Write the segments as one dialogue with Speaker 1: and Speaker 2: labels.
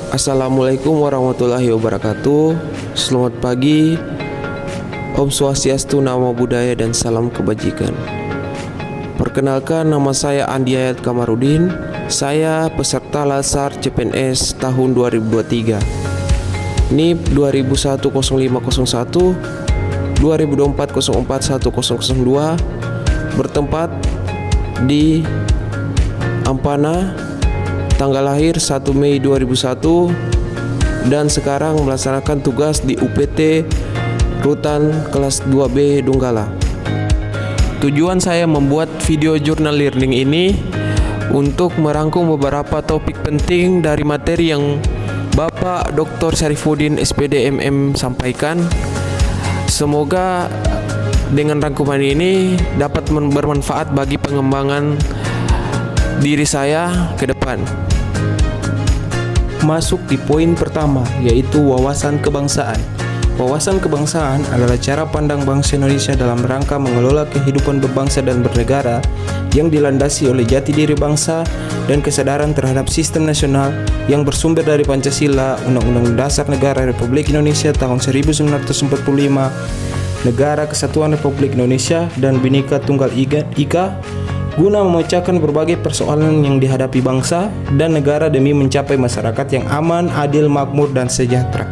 Speaker 1: Assalamualaikum warahmatullahi wabarakatuh. Selamat pagi. Om Swastiastu, Namo Buddhaya, dan salam kebajikan. Perkenalkan, nama saya Andi Ayat Kamarudin. Saya peserta Lasar CPNS tahun 2023. NIP 20010501 2024041002, bertempat di Ampana, tanggal lahir 1 Mei 2001, dan sekarang melaksanakan tugas di UPT Rutan kelas 2B Donggala. Tujuan saya membuat video jurnal learning ini untuk merangkum beberapa topik penting dari materi yang Bapak Dr. Syarifuddin SPD MM sampaikan. Semoga dengan rangkuman ini dapat bermanfaat bagi pengembangan diri saya ke depan.
Speaker 2: Masuk di poin pertama, yaitu wawasan kebangsaan. Wawasan kebangsaan adalah cara pandang bangsa Indonesia dalam rangka mengelola kehidupan berbangsa dan bernegara yang dilandasi oleh jati diri bangsa dan kesadaran terhadap sistem nasional yang bersumber dari Pancasila, Undang-Undang Dasar Negara Republik Indonesia tahun 1945, Negara Kesatuan Republik Indonesia, dan Bhinneka Tunggal Ika, guna memecahkan berbagai persoalan yang dihadapi bangsa dan negara demi mencapai masyarakat yang aman, adil, makmur, dan sejahtera.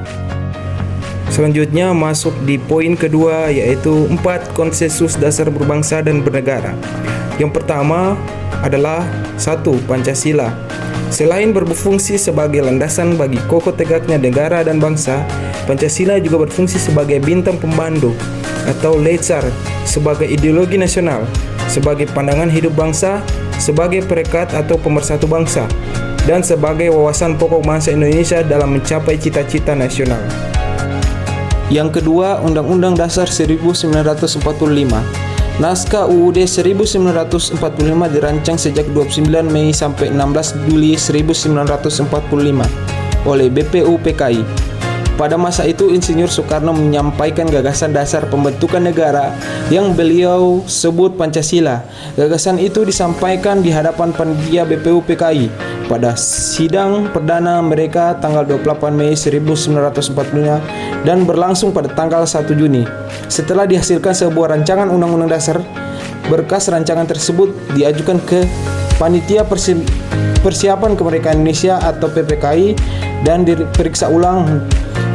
Speaker 2: Selanjutnya masuk di poin kedua, yaitu 4 konsensus dasar berbangsa dan bernegara. Yang pertama adalah 1. Pancasila. Selain berfungsi sebagai landasan bagi kokoh tegaknya negara dan bangsa, Pancasila juga berfungsi sebagai bintang pembantu atau Letsar, sebagai ideologi nasional, sebagai pandangan hidup bangsa, sebagai perekat atau pemersatu bangsa, dan sebagai wawasan pokok bangsa Indonesia dalam mencapai cita-cita nasional. Yang kedua, Undang-Undang Dasar 1945. Naskah UUD 1945 dirancang sejak 29 Mei sampai 16 Juli 1945 oleh BPUPKI. Pada masa itu, Insinyur Soekarno menyampaikan gagasan dasar pembentukan negara yang beliau sebut Pancasila. Gagasan itu disampaikan di hadapan panitia BPUPKI pada sidang perdana mereka tanggal 28 Mei 1945 dan berlangsung pada tanggal 1 Juni. Setelah dihasilkan sebuah rancangan Undang-Undang Dasar, berkas rancangan tersebut diajukan ke Panitia Persiapan Kemerdekaan Indonesia atau PPKI dan diperiksa ulang.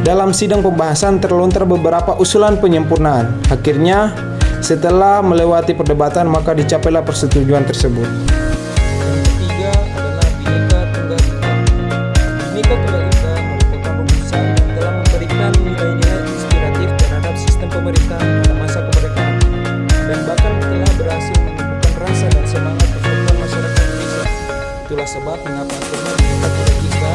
Speaker 2: Dalam sidang pembahasan terlontar beberapa usulan penyempurnaan. Akhirnya, setelah melewati perdebatan, maka dicapailah persetujuan tersebut. Yang ketiga adalah Bhinneka Tunggal Ika. Bhinneka Tunggal Ika merupakan rumusan yang telah memberikan nilai-nilai inspiratif terhadap sistem pemerintahan pada masa kemerdekaan dan bahkan telah berhasil menumbuhkan rasa dan semangat persatuan masyarakat Indonesia. Itulah sebab mengapa akhirnya Bhinneka Tunggal Ika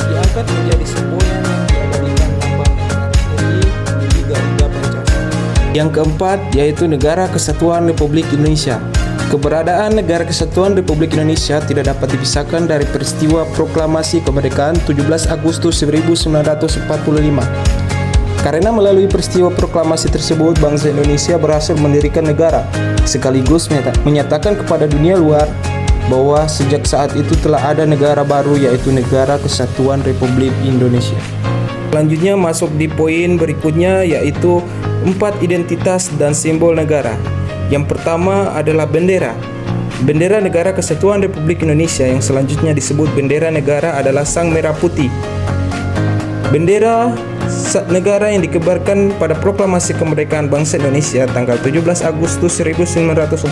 Speaker 2: diangkat menjadi semboyan yang diabadikan lambang NKRI di Garuda Pancasila. Yang keempat, yaitu Negara Kesatuan Republik Indonesia. Keberadaan Negara Kesatuan Republik Indonesia tidak dapat dipisahkan dari peristiwa proklamasi kemerdekaan 17 Agustus 1945. Karena melalui peristiwa proklamasi tersebut, bangsa Indonesia berhasil mendirikan negara, sekaligus menyatakan kepada dunia luar bahwa sejak saat itu telah ada negara baru, yaitu Negara Kesatuan Republik Indonesia. Selanjutnya masuk di poin berikutnya, yaitu 4 identitas dan simbol negara. Yang pertama adalah bendera. Bendera Negara Kesatuan Republik Indonesia yang selanjutnya disebut bendera negara adalah Sang Merah Putih. Bendera negara yang dikibarkan pada proklamasi kemerdekaan bangsa Indonesia tanggal 17 Agustus 1945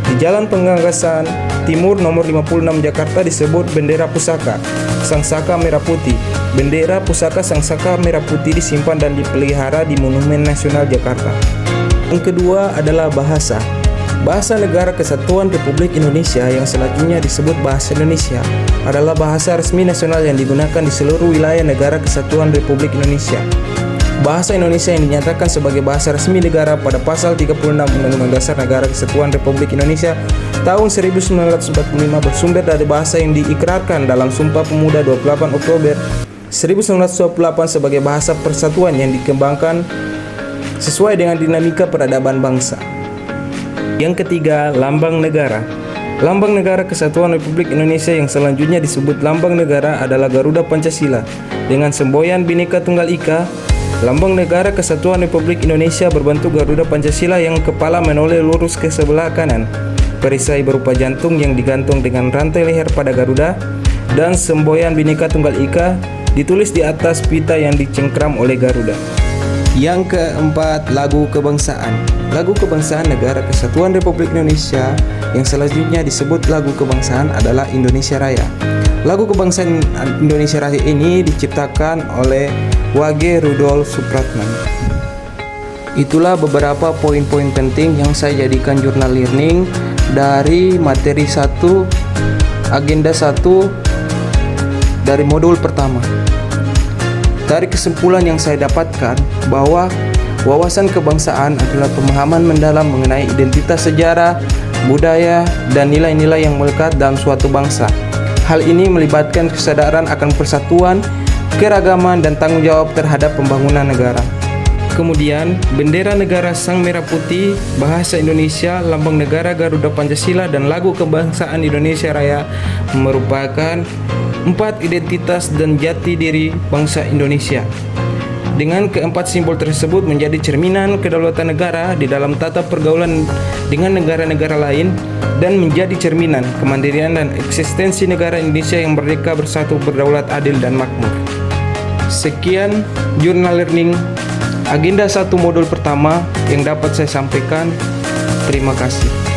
Speaker 2: di Jalan Penggasan Timur nomor 56 Jakarta disebut bendera pusaka Sang Saka Merah Putih. Bendera pusaka Sang Saka Merah Putih disimpan dan dipelihara di Monumen Nasional Jakarta. Yang kedua adalah bahasa. Bahasa Negara Kesatuan Republik Indonesia yang selanjutnya disebut Bahasa Indonesia adalah bahasa resmi nasional yang digunakan di seluruh wilayah Negara Kesatuan Republik Indonesia. Bahasa Indonesia yang dinyatakan sebagai bahasa resmi negara pada pasal 36 Undang-Undang Dasar Negara Kesatuan Republik Indonesia tahun 1945 bersumber dari bahasa yang diikrarkan dalam Sumpah Pemuda 28 Oktober 1928 sebagai bahasa persatuan yang dikembangkan sesuai dengan dinamika peradaban bangsa. Yang ketiga, lambang negara. Lambang Negara Kesatuan Republik Indonesia yang selanjutnya disebut Lambang Negara adalah Garuda Pancasila dengan semboyan Bhinneka Tunggal Ika. Lambang Negara Kesatuan Republik Indonesia berbentuk Garuda Pancasila yang kepala menoleh lurus ke sebelah kanan, perisai berupa jantung yang digantung dengan rantai leher pada Garuda, dan semboyan Bhinneka Tunggal Ika ditulis di atas pita yang dicengkram oleh Garuda. Yang keempat, lagu kebangsaan. Lagu kebangsaan Negara Kesatuan Republik Indonesia yang selanjutnya disebut lagu kebangsaan adalah Indonesia Raya. Lagu kebangsaan Indonesia Raya ini diciptakan oleh Wage Rudolf Supratman. Itulah beberapa poin-poin penting yang saya jadikan jurnal learning dari materi 1, agenda 1 dari modul pertama. Dari kesimpulan yang saya dapatkan bahwa wawasan kebangsaan adalah pemahaman mendalam mengenai identitas sejarah, budaya, dan nilai-nilai yang melekat dalam suatu bangsa. Hal ini melibatkan kesadaran akan persatuan, keragaman, dan tanggung jawab terhadap pembangunan negara. Kemudian, bendera negara Sang Merah Putih, bahasa Indonesia, lambang negara Garuda Pancasila, dan lagu kebangsaan Indonesia Raya merupakan 4 identitas dan jati diri bangsa Indonesia. Dengan keempat simbol tersebut menjadi cerminan kedaulatan negara di dalam tata pergaulan dengan negara-negara lain dan menjadi cerminan kemandirian dan eksistensi negara Indonesia yang merdeka, bersatu, berdaulat, adil, dan makmur. Sekian jurnal learning agenda 1 modul pertama yang dapat saya sampaikan. Terima kasih.